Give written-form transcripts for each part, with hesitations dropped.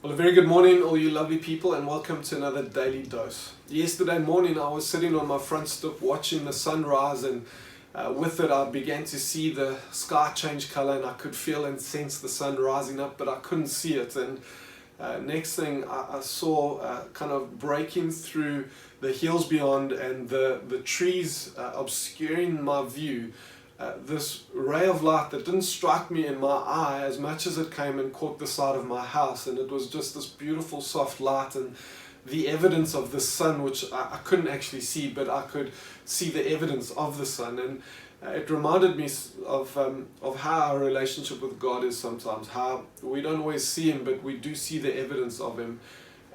Well, a very good morning, all you lovely people, and welcome to another Daily Dose. Yesterday morning, I was sitting on my front stoop watching the sunrise, and with it, I began to see the sky change color, and I could feel and sense the sun rising up, but I couldn't see it. And next thing, I saw kind of breaking through the hills beyond, and the trees obscuring my view. This ray of light that didn't strike me in my eye as much as it came and caught the side of my house, and it was just this beautiful soft light and the evidence of the sun, which I couldn't actually see, but I could see the evidence of the sun. And it reminded me of how our relationship with God is sometimes, how we don't always see Him, but we do see the evidence of Him.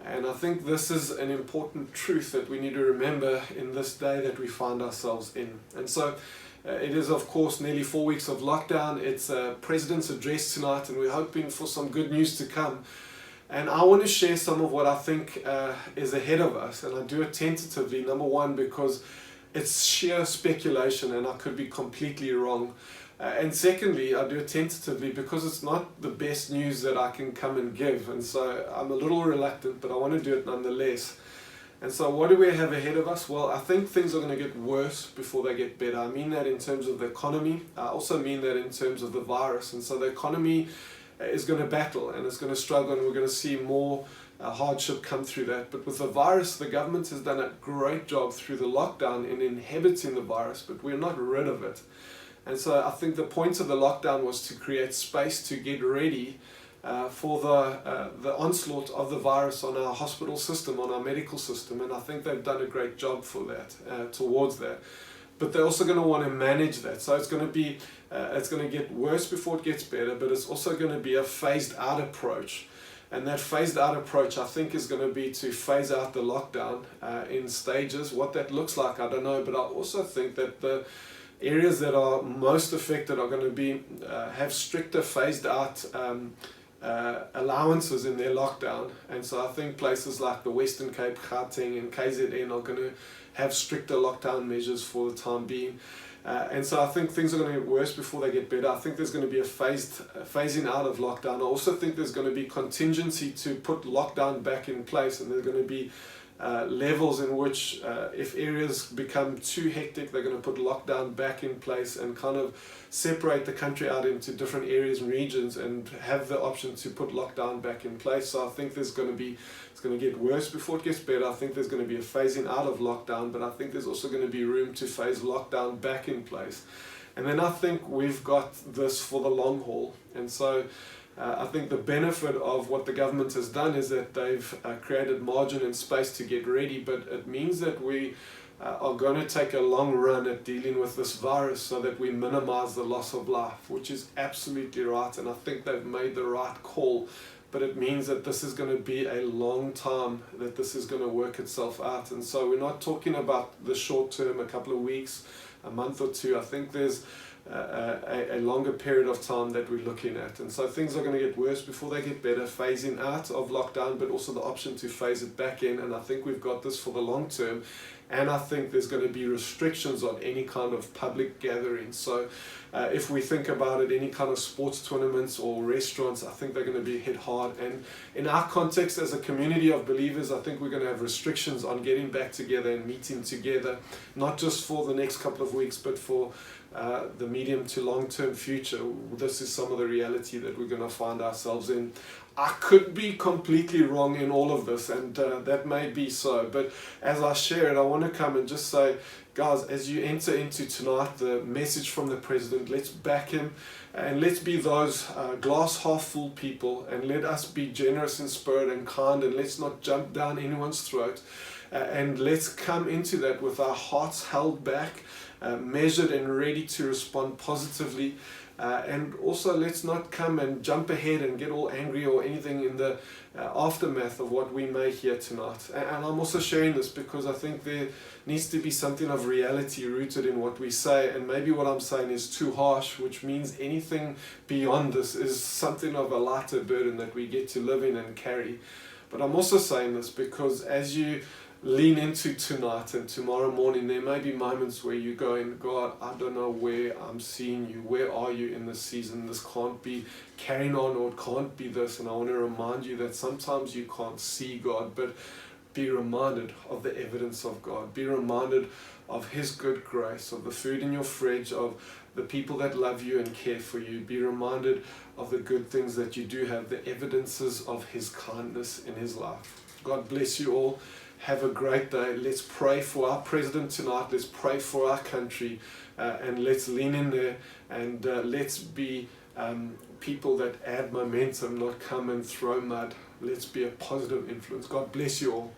And I think this is an important truth that we need to remember in this day that we find ourselves in. And so it is, of course, nearly 4 weeks of lockdown. It's a President's address tonight, and we're hoping for some good news to come. And I want to share some of what I think is ahead of us, and I do it tentatively. Number one, because it's sheer speculation, and I could be completely wrong. And secondly, I do it tentatively because it's not the best news that I can come and give. And so I'm a little reluctant, but I want to do it nonetheless. And so what do we have ahead of us? Well, I think things are going to get worse before they get better. I mean that in terms of the economy. I also mean that in terms of the virus. And so the economy is going to battle, and it's going to struggle, and we're going to see more hardship come through that. But with the virus, the government has done a great job through the lockdown in inhibiting the virus, but we're not rid of it. And so I think the point of the lockdown was to create space to get ready for the onslaught of the virus on our hospital system, on our medical system, and I think they've done a great job for that, towards that. But they're also going to want to manage that, so it's going to get worse before it gets better, but it's also going to be a phased out approach. And that phased out approach, I think, is going to be to phase out the lockdown in stages. What that looks like, I don't know, but I also think that the areas that are most affected are going to be have stricter phased out allowances in their lockdown. And so I think places like the Western Cape, Gauteng and KZN are going to have stricter lockdown measures for the time being. And so I think things are going to get worse before they get better. I think there's going to be a phasing out of lockdown. I also think there's going to be contingency to put lockdown back in place, and there's going to be levels in which if areas become too hectic, they're going to put lockdown back in place and kind of separate the country out into different areas and regions and have the option to put lockdown back in place. So I think it's going to get worse before it gets better. I think there's going to be a phasing out of lockdown, but I think there's also going to be room to phase lockdown back in place. And then I think we've got this for the long haul. And so I think the benefit of what the government has done is that they've created margin and space to get ready, but it means that we are going to take a long run at dealing with this virus so that we minimize the loss of life, which is absolutely right, and I think they've made the right call. But it means that this is going to be a long time that this is going to work itself out. And so we're not talking about the short term, a couple of weeks, a month or two. I think there's a longer period of time that we're looking at. And so things are going to get worse before they get better, phasing out of lockdown, but also the option to phase it back in. And I think we've got this for the long term. And I think there's going to be restrictions on any kind of public gatherings. So if we think about it, any kind of sports tournaments or restaurants, I think they're going to be hit hard. And in our context as a community of believers, I think we're going to have restrictions on getting back together and meeting together, not just for the next couple of weeks, but for the medium to long-term future. This is some of the reality that we're going to find ourselves in. I could be completely wrong in all of this, and that may be so, but as I share it, I want to come and just say, guys, as you enter into tonight, the message from the President, let's back him, and let's be those glass half full people, and let us be generous in spirit and kind, and let's not jump down anyone's throat, and let's come into that with our hearts held back, measured and ready to respond positively. And also, let's not come and jump ahead and get all angry or anything in the aftermath of what we may hear tonight. And I'm also sharing this because I think there needs to be something of reality rooted in what we say. And maybe what I'm saying is too harsh, which means anything beyond this is something of a lighter burden that we get to live in and carry. But I'm also saying this because as you lean into tonight and tomorrow morning. There may be moments where you go in, God, I don't know where I'm seeing you. Where are you in this season? This can't be carrying on, or it can't be this. And I want to remind you that sometimes you can't see God, but be reminded of the evidence of God. Be reminded of His good grace, of the food in your fridge, of the people that love you and care for you. Be reminded of the good things that you do have, the evidences of His kindness in His life. God bless you all. Have a great day. Let's pray for our president tonight. Let's pray for our country, and let's lean in there, and let's be people that add momentum, not come and throw mud. Let's be a positive influence. God bless you all.